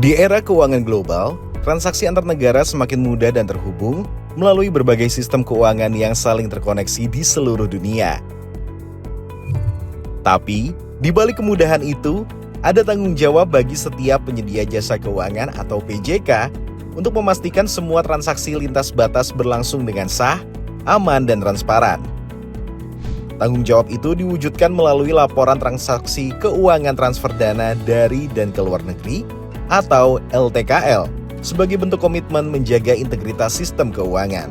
Di era keuangan global, transaksi antar negara semakin mudah dan terhubung melalui berbagai sistem keuangan yang saling terkoneksi di seluruh dunia. Tapi, di balik kemudahan itu, ada tanggung jawab bagi setiap penyedia jasa keuangan atau PJK untuk memastikan semua transaksi lintas batas berlangsung dengan sah, aman, dan transparan. Tanggung jawab itu diwujudkan melalui laporan transaksi keuangan transfer dana dari dan ke luar negeri atau LTKL sebagai bentuk komitmen menjaga integritas sistem keuangan.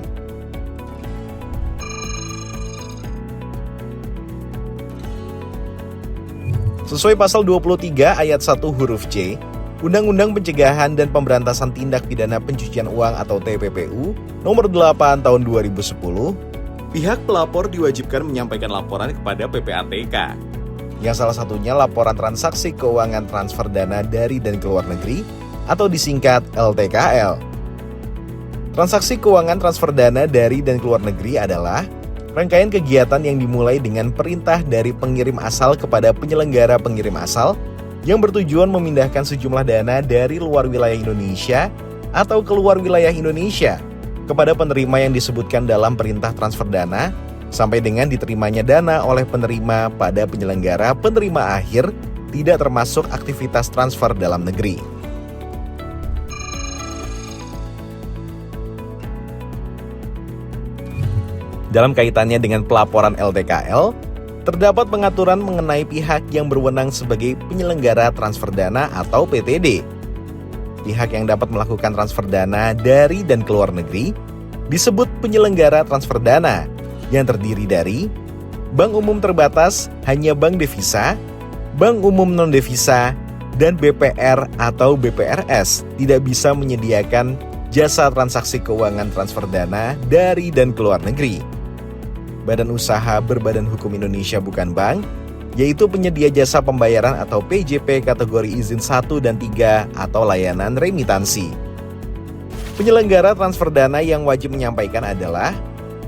Sesuai pasal 23 ayat 1 huruf C, Undang-Undang Pencegahan dan Pemberantasan Tindak Pidana Pencucian Uang atau TPPU nomor 8 tahun 2010, pihak pelapor diwajibkan menyampaikan laporan kepada PPATK, yang salah satunya laporan transaksi keuangan transfer dana dari dan ke luar negeri atau disingkat LTKL. Transaksi keuangan transfer dana dari dan ke luar negeri adalah rangkaian kegiatan yang dimulai dengan perintah dari pengirim asal kepada penyelenggara pengirim asal yang bertujuan memindahkan sejumlah dana dari luar wilayah Indonesia atau keluar wilayah Indonesia kepada penerima yang disebutkan dalam perintah transfer dana sampai dengan diterimanya dana oleh penerima pada penyelenggara penerima akhir tidak termasuk aktivitas transfer dalam negeri. Dalam kaitannya dengan pelaporan LTKL, terdapat pengaturan mengenai pihak yang berwenang sebagai penyelenggara transfer dana atau PTD. Pihak yang dapat melakukan transfer dana dari dan ke luar negeri disebut penyelenggara transfer dana yang terdiri dari Bank Umum Terbatas hanya Bank Devisa, Bank Umum Non-Devisa, dan BPR atau BPRS tidak bisa menyediakan jasa transaksi keuangan transfer dana dari dan ke luar negeri. Badan Usaha Berbadan Hukum Indonesia bukan bank, yaitu penyedia jasa pembayaran atau PJP kategori izin 1 dan 3 atau layanan remitansi. Penyelenggara transfer dana yang wajib menyampaikan adalah: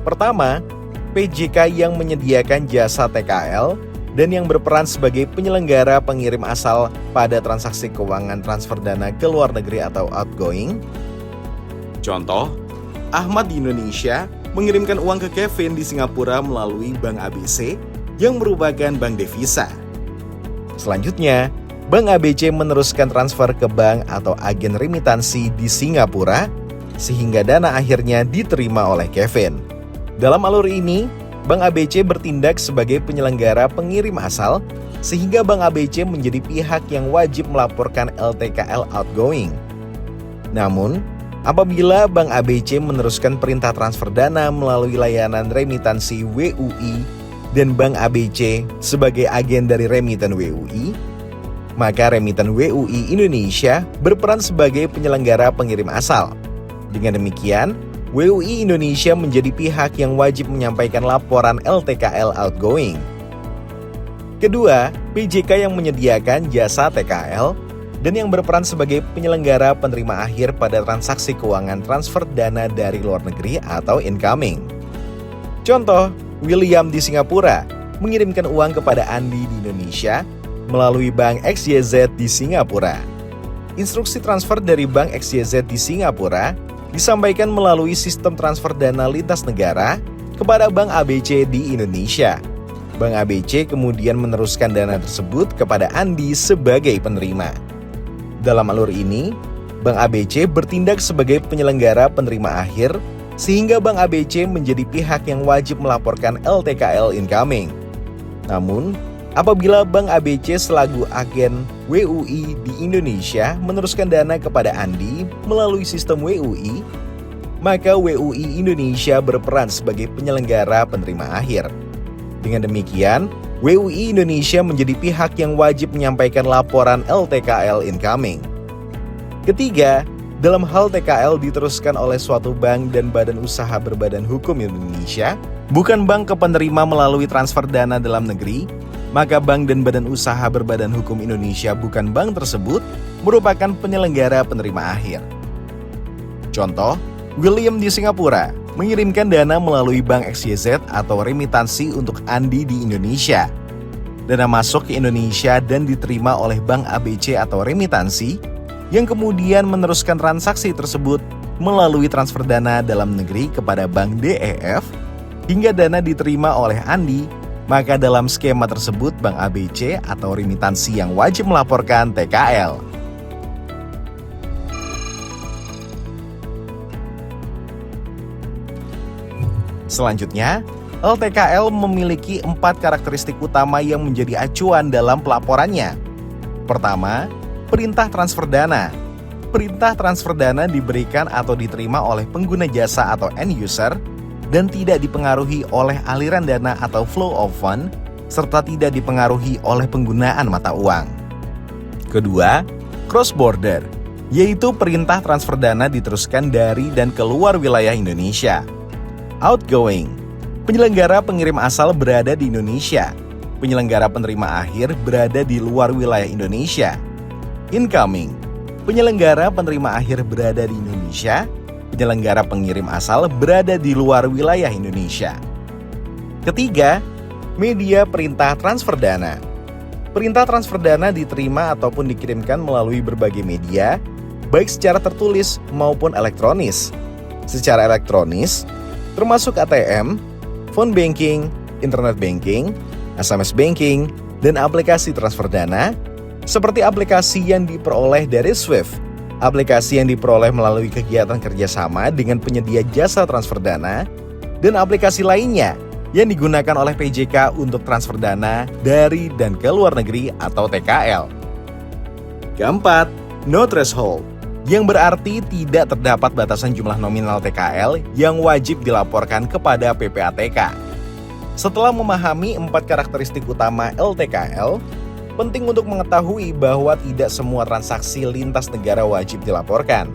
pertama, PJK yang menyediakan jasa TKL dan yang berperan sebagai penyelenggara pengirim asal pada transaksi keuangan transfer dana ke luar negeri atau outgoing. Contoh, Ahmad di Indonesia mengirimkan uang ke Kevin di Singapura melalui Bank ABC yang merupakan bank devisa. Selanjutnya, Bank ABC meneruskan transfer ke bank atau agen remitansi di Singapura sehingga dana akhirnya diterima oleh Kevin. Dalam alur ini, Bank ABC bertindak sebagai penyelenggara pengirim asal sehingga Bank ABC menjadi pihak yang wajib melaporkan LTKL outgoing. Namun, apabila Bank ABC meneruskan perintah transfer dana melalui layanan remitansi WUI dan Bank ABC sebagai agen dari remitan WUI, maka remitan WUI Indonesia berperan sebagai penyelenggara pengirim asal. Dengan demikian, WUI Indonesia menjadi pihak yang wajib menyampaikan laporan LTKL outgoing. Kedua, PJK yang menyediakan jasa TKL dan yang berperan sebagai penyelenggara penerima akhir pada transaksi keuangan transfer dana dari luar negeri atau incoming. Contoh, William di Singapura mengirimkan uang kepada Andi di Indonesia melalui Bank XYZ di Singapura. Instruksi transfer dari Bank XYZ di Singapura disampaikan melalui sistem transfer dana lintas negara kepada Bank ABC di Indonesia. Bank ABC kemudian meneruskan dana tersebut kepada Andi sebagai penerima. Dalam alur ini, Bank ABC bertindak sebagai penyelenggara penerima akhir sehingga Bank ABC menjadi pihak yang wajib melaporkan LTKL incoming. Namun, apabila Bank ABC selaku agen WUI di Indonesia meneruskan dana kepada Andi melalui sistem WUI, maka WUI Indonesia berperan sebagai penyelenggara penerima akhir. Dengan demikian, WUI Indonesia menjadi pihak yang wajib menyampaikan laporan LTKL incoming. Ketiga, dalam hal TKL diteruskan oleh suatu bank dan badan usaha berbadan hukum Indonesia, bukan bank ke penerima melalui transfer dana dalam negeri, maka bank dan badan usaha berbadan hukum Indonesia bukan bank tersebut merupakan penyelenggara penerima akhir. Contoh, William di Singapura mengirimkan dana melalui Bank XYZ atau remitansi untuk Andi di Indonesia. Dana masuk ke Indonesia dan diterima oleh Bank ABC atau remitansi, yang kemudian meneruskan transaksi tersebut melalui transfer dana dalam negeri kepada Bank DEF hingga dana diterima oleh Andi, maka dalam skema tersebut Bank ABC atau remitansi yang wajib melaporkan TKL. Selanjutnya, LTKL memiliki 4 karakteristik utama yang menjadi acuan dalam pelaporannya. Pertama, perintah transfer dana. Perintah transfer dana diberikan atau diterima oleh pengguna jasa atau end user dan tidak dipengaruhi oleh aliran dana atau flow of fund, serta tidak dipengaruhi oleh penggunaan mata uang. Kedua, cross border, yaitu perintah transfer dana diteruskan dari dan keluar wilayah Indonesia. Outgoing, penyelenggara pengirim asal berada di Indonesia, penyelenggara penerima akhir berada di luar wilayah Indonesia. Incoming, penyelenggara penerima akhir berada di Indonesia, penyelenggara pengirim asal berada di luar wilayah Indonesia. Ketiga, media perintah transfer dana. Perintah transfer dana diterima ataupun dikirimkan melalui berbagai media, baik secara tertulis maupun elektronis. Secara elektronis, termasuk ATM, phone banking, internet banking, SMS banking, dan aplikasi transfer dana, seperti aplikasi yang diperoleh dari SWIFT, aplikasi yang diperoleh melalui kegiatan kerjasama dengan penyedia jasa transfer dana, dan aplikasi lainnya yang digunakan oleh PJK untuk transfer dana dari dan ke luar negeri atau TKL. Keempat, no threshold, yang berarti tidak terdapat batasan jumlah nominal TKL yang wajib dilaporkan kepada PPATK. Setelah memahami 4 karakteristik utama LTKL, penting untuk mengetahui bahwa tidak semua transaksi lintas negara wajib dilaporkan.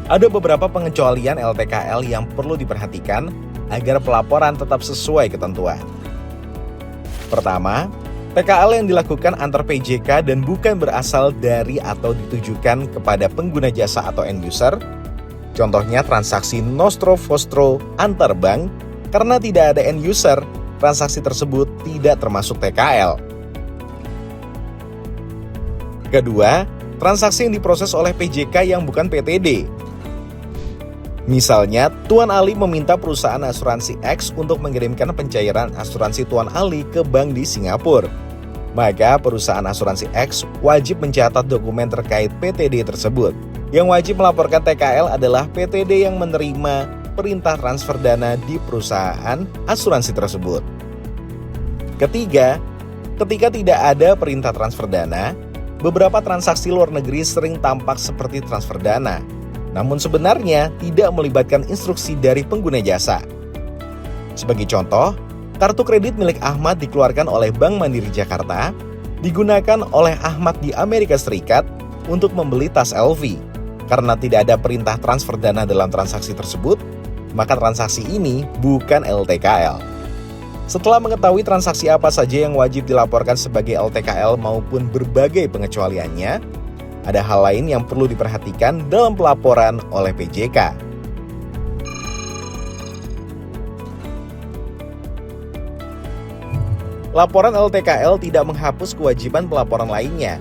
Ada beberapa pengecualian LTKL yang perlu diperhatikan agar pelaporan tetap sesuai ketentuan. Pertama, TKL yang dilakukan antar PJK dan bukan berasal dari atau ditujukan kepada pengguna jasa atau end user. Contohnya transaksi nostro-fostro antar bank, karena tidak ada end user, transaksi tersebut tidak termasuk TKL. Kedua, transaksi yang diproses oleh PJK yang bukan PTD. Misalnya, Tuan Ali meminta perusahaan asuransi X untuk mengirimkan pencairan asuransi Tuan Ali ke bank di Singapura. Maka perusahaan asuransi X wajib mencatat dokumen terkait PTD tersebut. Yang wajib melaporkan TKL adalah PTD yang menerima perintah transfer dana di perusahaan asuransi tersebut. Ketiga, ketika tidak ada perintah transfer dana, beberapa transaksi luar negeri sering tampak seperti transfer dana, namun sebenarnya tidak melibatkan instruksi dari pengguna jasa. Sebagai contoh, kartu kredit milik Ahmad dikeluarkan oleh Bank Mandiri Jakarta, digunakan oleh Ahmad di Amerika Serikat untuk membeli tas LV. Karena tidak ada perintah transfer dana dalam transaksi tersebut, maka transaksi ini bukan LTKL. Setelah mengetahui transaksi apa saja yang wajib dilaporkan sebagai LTKL maupun berbagai pengecualiannya, ada hal lain yang perlu diperhatikan dalam pelaporan oleh PJK. Laporan LTKL tidak menghapus kewajiban pelaporan lainnya.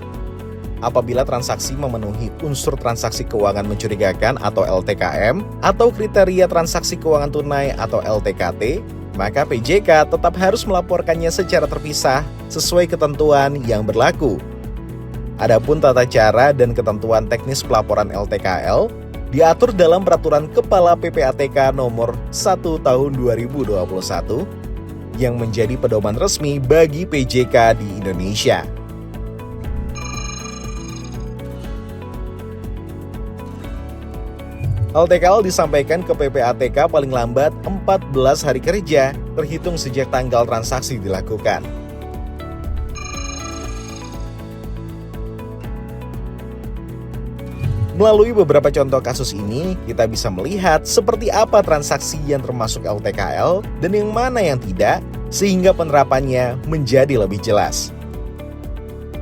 Apabila transaksi memenuhi unsur transaksi keuangan mencurigakan atau LTKM, atau kriteria transaksi keuangan tunai atau LTKT, maka PJK tetap harus melaporkannya secara terpisah sesuai ketentuan yang berlaku. Adapun tata cara dan ketentuan teknis pelaporan LTKL diatur dalam Peraturan Kepala PPATK Nomor 1 Tahun 2021 yang menjadi pedoman resmi bagi PJK di Indonesia. LTKL disampaikan ke PPATK paling lambat 14 hari kerja terhitung sejak tanggal transaksi dilakukan. Melalui beberapa contoh kasus ini, kita bisa melihat seperti apa transaksi yang termasuk LTKL dan yang mana yang tidak, sehingga penerapannya menjadi lebih jelas.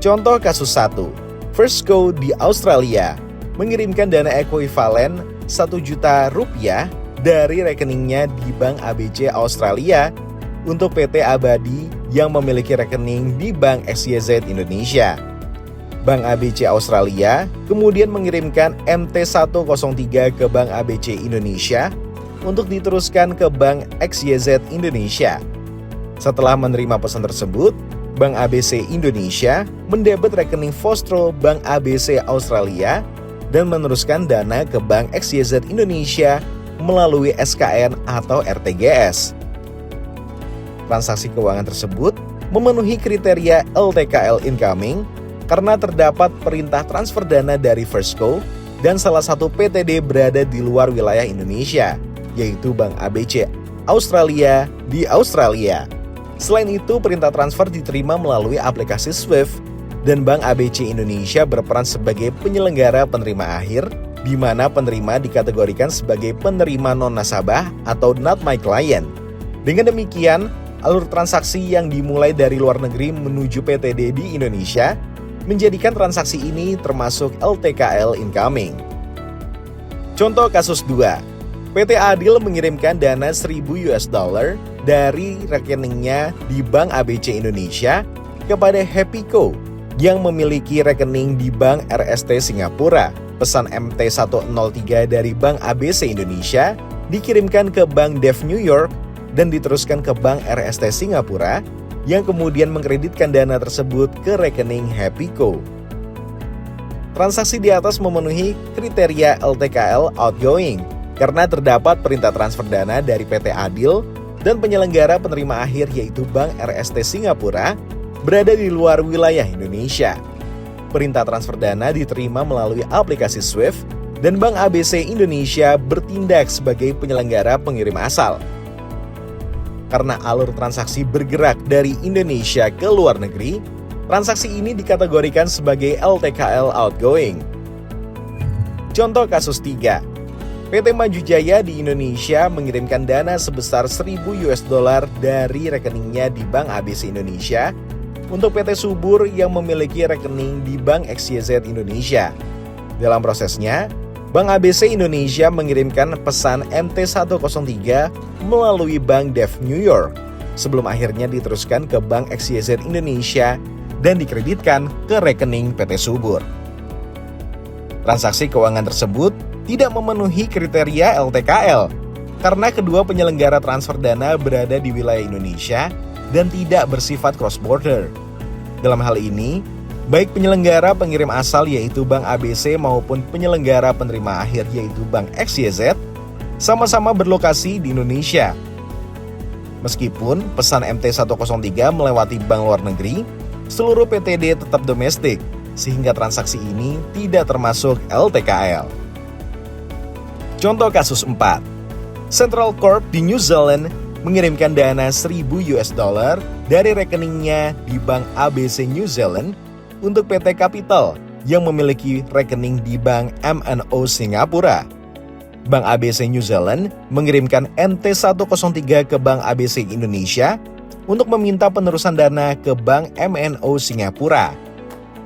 Contoh kasus 1, Firstco di Australia mengirimkan dana ekuivalen 1 juta rupiah dari rekeningnya di Bank ABC Australia untuk PT Abadi yang memiliki rekening di Bank XYZ Indonesia. Bank ABC Australia kemudian mengirimkan MT103 ke Bank ABC Indonesia untuk diteruskan ke Bank XYZ Indonesia. Setelah menerima pesan tersebut, Bank ABC Indonesia mendebit rekening Vostro Bank ABC Australia dan meneruskan dana ke Bank XYZ Indonesia melalui SKN atau RTGS. Transaksi keuangan tersebut memenuhi kriteria LTKL incoming karena terdapat perintah transfer dana dari Firstco dan salah satu PTD berada di luar wilayah Indonesia, yaitu Bank ABC Australia di Australia. Selain itu, perintah transfer diterima melalui aplikasi SWIFT dan Bank ABC Indonesia berperan sebagai penyelenggara penerima akhir, di mana penerima dikategorikan sebagai penerima non-nasabah atau not my client. Dengan demikian, alur transaksi yang dimulai dari luar negeri menuju PTD di Indonesia menjadikan transaksi ini termasuk LTKL incoming. Contoh kasus 2. PT Adil mengirimkan dana $1.000 dari rekeningnya di Bank ABC Indonesia kepada Happyco yang memiliki rekening di Bank RST Singapura. Pesan MT103 dari Bank ABC Indonesia dikirimkan ke Bank Dev New York dan diteruskan ke Bank RST Singapura yang kemudian mengkreditkan dana tersebut ke rekening Happyco. Transaksi di atas memenuhi kriteria LTKL outgoing karena terdapat perintah transfer dana dari PT Adil dan penyelenggara penerima akhir yaitu Bank RST Singapura berada di luar wilayah Indonesia. Perintah transfer dana diterima melalui aplikasi SWIFT dan Bank ABC Indonesia bertindak sebagai penyelenggara pengirim asal. Karena alur transaksi bergerak dari Indonesia ke luar negeri, transaksi ini dikategorikan sebagai LTKL outgoing. Contoh kasus 3. PT Maju Jaya di Indonesia mengirimkan dana sebesar $1.000 dari rekeningnya di Bank ABC Indonesia untuk PT Subur yang memiliki rekening di Bank XYZ Indonesia. Dalam prosesnya, Bank ABC Indonesia mengirimkan pesan MT103 melalui Bank Dev New York sebelum akhirnya diteruskan ke Bank XYZ Indonesia dan dikreditkan ke rekening PT Subur. Transaksi keuangan tersebut tidak memenuhi kriteria LTKL karena kedua penyelenggara transfer dana berada di wilayah Indonesia dan tidak bersifat cross-border. Dalam hal ini, baik penyelenggara pengirim asal yaitu Bank ABC maupun penyelenggara penerima akhir yaitu Bank XYZ sama-sama berlokasi di Indonesia. Meskipun pesan MT103 melewati bank luar negeri, seluruh PTD tetap domestik sehingga transaksi ini tidak termasuk LTKL. Contoh kasus 4. Central Corp di New Zealand mengirimkan dana $1.000 dari rekeningnya di Bank ABC New Zealand untuk PT Capital yang memiliki rekening di Bank MNO Singapura. Bank ABC New Zealand mengirimkan MT103 ke Bank ABC Indonesia untuk meminta penerusan dana ke Bank MNO Singapura.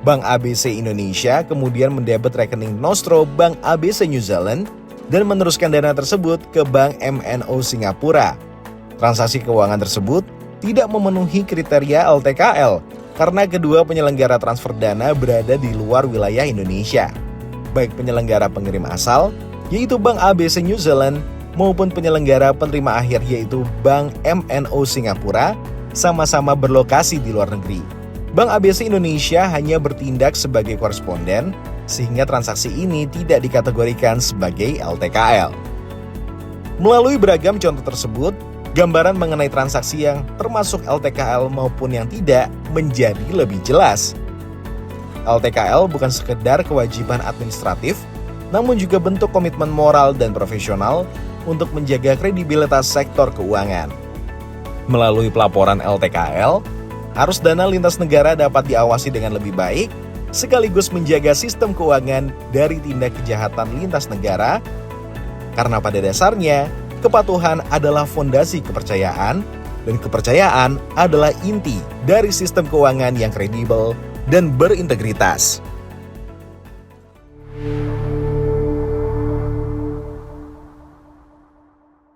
Bank ABC Indonesia kemudian mendebit rekening Nostro Bank ABC New Zealand dan meneruskan dana tersebut ke Bank MNO Singapura. Transaksi keuangan tersebut tidak memenuhi kriteria LTKL karena kedua penyelenggara transfer dana berada di luar wilayah Indonesia. Baik penyelenggara pengirim asal, yaitu Bank ABC New Zealand, maupun penyelenggara penerima akhir yaitu Bank MNO Singapura, sama-sama berlokasi di luar negeri. Bank ABC Indonesia hanya bertindak sebagai koresponden, sehingga transaksi ini tidak dikategorikan sebagai LTKL. Melalui beragam contoh tersebut, gambaran mengenai transaksi yang termasuk LTKL maupun yang tidak menjadi lebih jelas. LTKL bukan sekedar kewajiban administratif, namun juga bentuk komitmen moral dan profesional untuk menjaga kredibilitas sektor keuangan. Melalui pelaporan LTKL, arus dana lintas negara dapat diawasi dengan lebih baik, sekaligus menjaga sistem keuangan dari tindak kejahatan lintas negara, karena pada dasarnya, kepatuhan adalah fondasi kepercayaan, dan kepercayaan adalah inti dari sistem keuangan yang kredibel dan berintegritas.